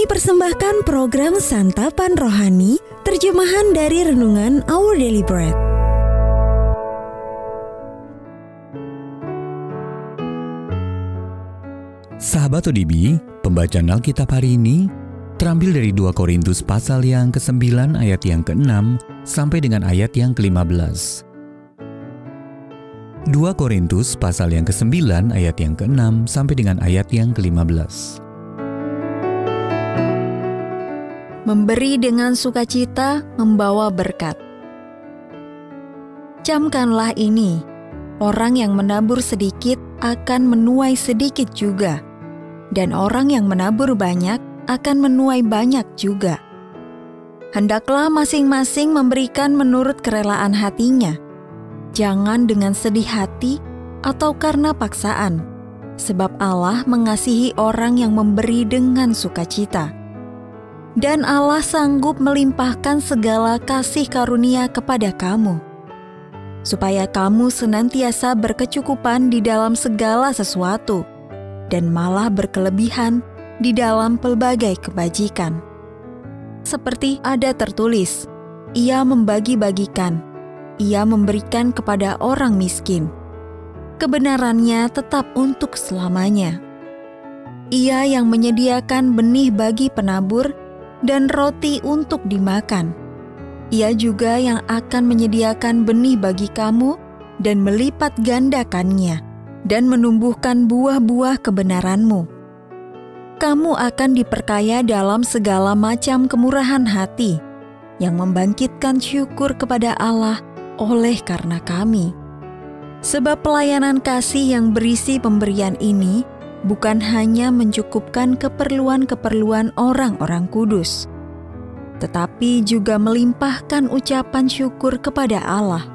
Kami persembahkan program Santapan Rohani, terjemahan dari Renungan Our Daily Bread. Sahabat ODB, pembacaan Alkitab hari ini terambil dari 2 Korintus pasal yang ke-9 ayat yang ke-6 sampai dengan ayat yang ke-15. 2 Korintus pasal yang ke-9 ayat yang ke-6 sampai dengan ayat yang ke-15. Memberi dengan sukacita membawa berkat. Camkanlah ini, orang yang menabur sedikit akan menuai sedikit juga, dan orang yang menabur banyak akan menuai banyak juga. Hendaklah masing-masing memberikan menurut kerelaan hatinya, jangan dengan sedih hati atau karena paksaan, sebab Allah mengasihi orang yang memberi dengan sukacita. Dan Allah sanggup melimpahkan segala kasih karunia kepada kamu, supaya kamu senantiasa berkecukupan di dalam segala sesuatu, dan malah berkelebihan di dalam pelbagai kebajikan. Seperti ada tertulis, Ia membagi-bagikan, Ia memberikan kepada orang miskin. Kebenarannya tetap untuk selamanya. Ia yang menyediakan benih bagi penabur dan roti untuk dimakan. Ia juga yang akan menyediakan benih bagi kamu dan melipat gandakannya dan menumbuhkan buah-buah kebenaranmu. Kamu akan diperkaya dalam segala macam kemurahan hati yang membangkitkan syukur kepada Allah oleh karena kami. Sebab pelayanan kasih yang berisi pemberian ini bukan hanya mencukupkan keperluan-keperluan orang-orang kudus, tetapi juga melimpahkan ucapan syukur kepada Allah.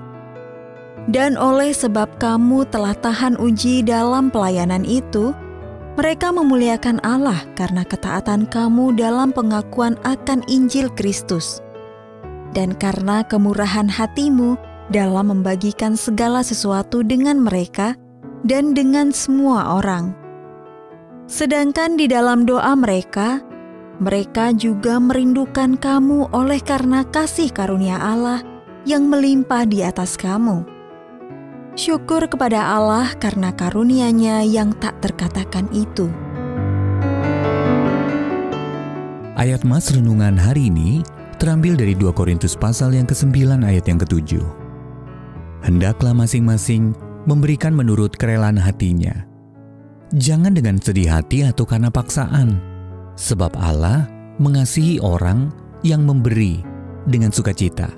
Dan oleh sebab kamu telah tahan uji dalam pelayanan itu, mereka memuliakan Allah karena ketaatan kamu dalam pengakuan akan Injil Kristus, dan karena kemurahan hatimu dalam membagikan segala sesuatu dengan mereka dan dengan semua orang. Sedangkan di dalam doa mereka juga merindukan kamu oleh karena kasih karunia Allah yang melimpah di atas kamu. Syukur kepada Allah karena karunia-Nya yang tak terkatakan itu. Ayat Mas renungan hari ini terambil dari 2 Korintus pasal yang ke-9 ayat yang ke-7. Hendaklah masing-masing memberikan menurut kerelaan hatinya, jangan dengan sedih hati atau karena paksaan, sebab Allah mengasihi orang yang memberi dengan sukacita.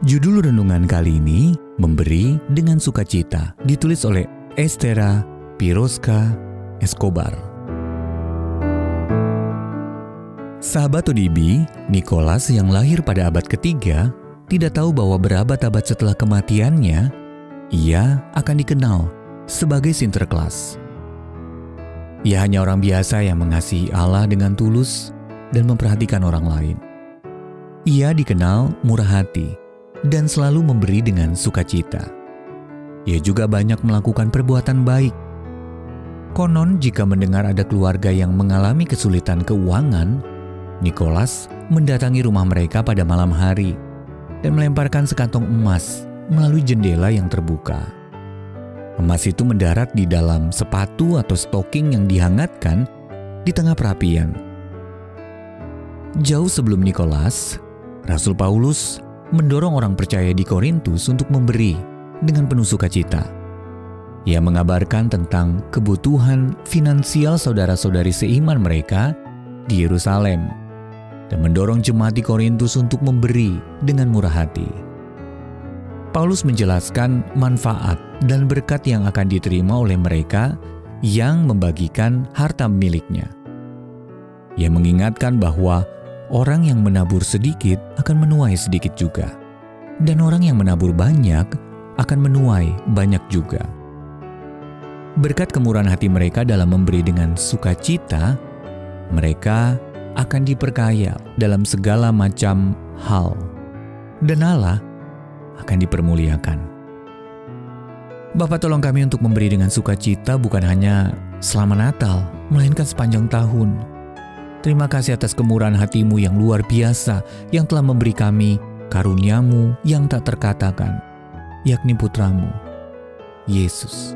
Judul renungan kali ini, Memberi dengan Sukacita, ditulis oleh Estera Piroska Escobar. Sahabat ODB, Nikolas yang lahir pada abad ketiga tidak tahu bahwa berabad-abad setelah kematiannya, ia akan dikenal sebagai Sinterklas. Ia hanya orang biasa yang mengasihi Allah dengan tulus dan memperhatikan orang lain. Ia dikenal murah hati dan selalu memberi dengan sukacita. Ia juga banyak melakukan perbuatan baik. Konon jika mendengar ada keluarga yang mengalami kesulitan keuangan, Nikolas mendatangi rumah mereka pada malam hari dan melemparkan sekantong emas melalui jendela yang terbuka. Emas itu mendarat di dalam sepatu atau stoking yang dihangatkan di tengah perapian. Jauh sebelum Nikolas, Rasul Paulus mendorong orang percaya di Korintus untuk memberi dengan penuh sukacita. Ia mengabarkan tentang kebutuhan finansial saudara-saudari seiman mereka di Yerusalem dan mendorong jemaat di Korintus untuk memberi dengan murah hati. Paulus menjelaskan manfaat dan berkat yang akan diterima oleh mereka yang membagikan harta miliknya. Ia mengingatkan bahwa orang yang menabur sedikit akan menuai sedikit juga, dan orang yang menabur banyak akan menuai banyak juga. Berkat kemurahan hati mereka dalam memberi dengan sukacita, mereka akan diperkaya dalam segala macam hal, dan Allah akan dipermuliakan. Bapa, tolong kami untuk memberi dengan sukacita bukan hanya selama Natal, melainkan sepanjang tahun, Terima kasih atas kemurahan hati-Mu yang luar biasa yang telah memberi kami karunia-Mu yang tak terkatakan, yakni Putra-Mu, Yesus.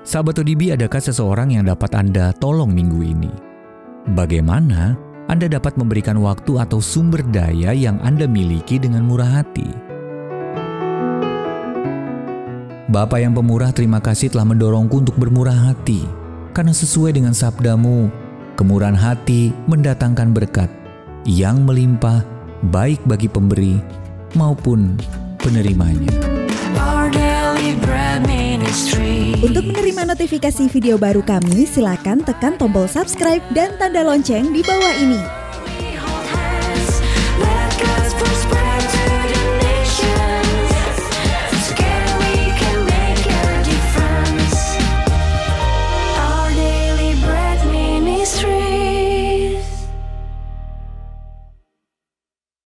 Sahabat ODB, adakah seseorang yang dapat Anda tolong minggu ini? Bagaimana Anda dapat memberikan waktu atau sumber daya yang Anda miliki dengan murah hati? Bapa yang pemurah, terima kasih telah mendorongku untuk bermurah hati. Karena sesuai dengan sabda-Mu, kemurahan hati mendatangkan berkat yang melimpah baik bagi pemberi maupun penerimanya. Untuk menerima notifikasi video baru kami, silakan tekan tombol subscribe dan tanda lonceng di bawah ini.